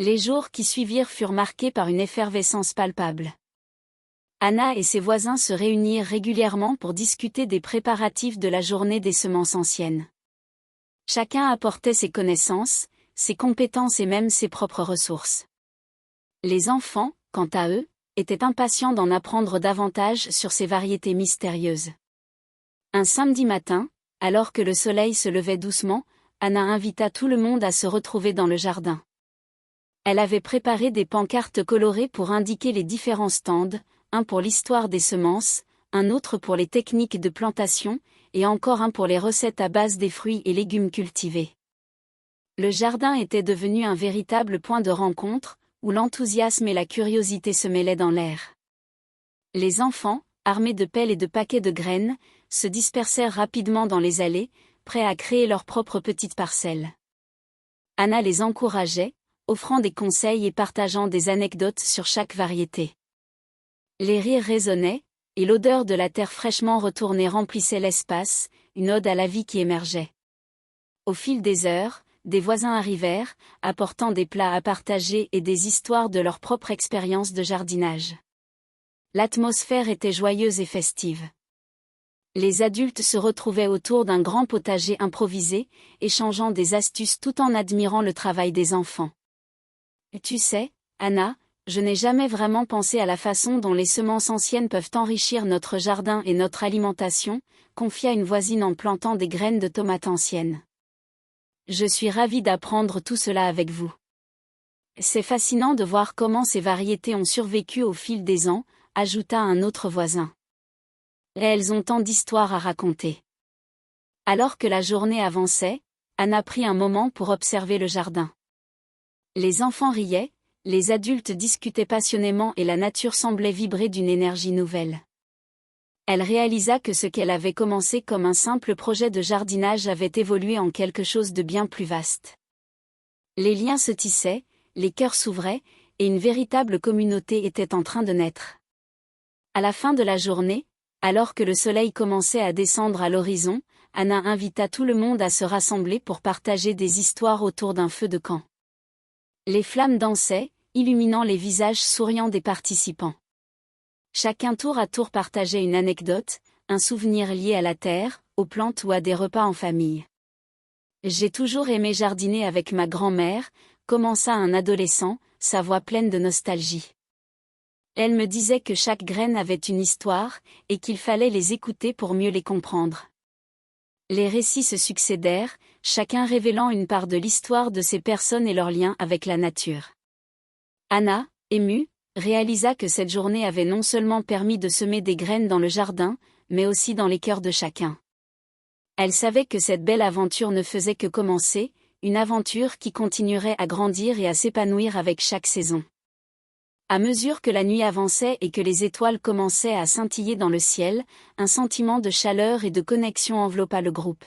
Les jours qui suivirent furent marqués par une effervescence palpable. Anna et ses voisins se réunirent régulièrement pour discuter des préparatifs de la journée des semences anciennes. Chacun apportait ses connaissances, ses compétences et même ses propres ressources. Les enfants, quant à eux, étaient impatients d'en apprendre davantage sur ces variétés mystérieuses. Un samedi matin, alors que le soleil se levait doucement, Anna invita tout le monde à se retrouver dans le jardin. Elle avait préparé des pancartes colorées pour indiquer les différents stands, un pour l'histoire des semences, un autre pour les techniques de plantation, et encore un pour les recettes à base des fruits et légumes cultivés. Le jardin était devenu un véritable point de rencontre, où l'enthousiasme et la curiosité se mêlaient dans l'air. Les enfants, armés de pelles et de paquets de graines, se dispersèrent rapidement dans les allées, prêts à créer leurs propres petites parcelles. Anna les encourageait, offrant des conseils et partageant des anecdotes sur chaque variété. Les rires résonnaient, et l'odeur de la terre fraîchement retournée remplissait l'espace, une ode à la vie qui émergeait. Au fil des heures, des voisins arrivèrent, apportant des plats à partager et des histoires de leur propre expérience de jardinage. L'atmosphère était joyeuse et festive. Les adultes se retrouvaient autour d'un grand potager improvisé, échangeant des astuces tout en admirant le travail des enfants. « Tu sais, Anna, je n'ai jamais vraiment pensé à la façon dont les semences anciennes peuvent enrichir notre jardin et notre alimentation », confia une voisine en plantant des graines de tomates anciennes. « Je suis ravie d'apprendre tout cela avec vous. C'est fascinant de voir comment ces variétés ont survécu au fil des ans », ajouta un autre voisin. « Et elles ont tant d'histoires à raconter. » Alors que la journée avançait, Anna prit un moment pour observer le jardin. Les enfants riaient, les adultes discutaient passionnément et la nature semblait vibrer d'une énergie nouvelle. Elle réalisa que ce qu'elle avait commencé comme un simple projet de jardinage avait évolué en quelque chose de bien plus vaste. Les liens se tissaient, les cœurs s'ouvraient, et une véritable communauté était en train de naître. À la fin de la journée, alors que le soleil commençait à descendre à l'horizon, Anna invita tout le monde à se rassembler pour partager des histoires autour d'un feu de camp. Les flammes dansaient, illuminant les visages souriants des participants. Chacun tour à tour partageait une anecdote, un souvenir lié à la terre, aux plantes ou à des repas en famille. « J'ai toujours aimé jardiner avec ma grand-mère », commença un adolescent, sa voix pleine de nostalgie. Elle me disait que chaque graine avait une histoire, et qu'il fallait les écouter pour mieux les comprendre. Les récits se succédèrent, chacun révélant une part de l'histoire de ces personnes et leurs liens avec la nature. Anna, émue, réalisa que cette journée avait non seulement permis de semer des graines dans le jardin, mais aussi dans les cœurs de chacun. Elle savait que cette belle aventure ne faisait que commencer, une aventure qui continuerait à grandir et à s'épanouir avec chaque saison. À mesure que la nuit avançait et que les étoiles commençaient à scintiller dans le ciel, un sentiment de chaleur et de connexion enveloppa le groupe.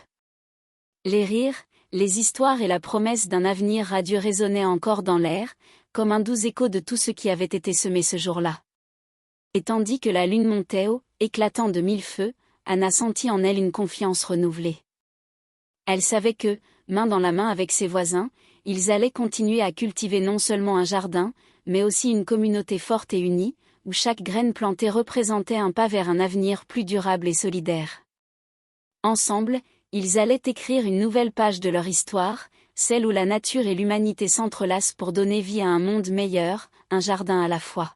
Les rires, les histoires et la promesse d'un avenir radieux résonnaient encore dans l'air, comme un doux écho de tout ce qui avait été semé ce jour-là. Et tandis que la lune montait haut, éclatant de mille feux, Anna sentit en elle une confiance renouvelée. Elle savait que, main dans la main avec ses voisins, ils allaient continuer à cultiver non seulement un jardin, mais aussi une communauté forte et unie, où chaque graine plantée représentait un pas vers un avenir plus durable et solidaire. Ensemble, ils allaient écrire une nouvelle page de leur histoire, celle où la nature et l'humanité s'entrelacent pour donner vie à un monde meilleur, un jardin à la fois.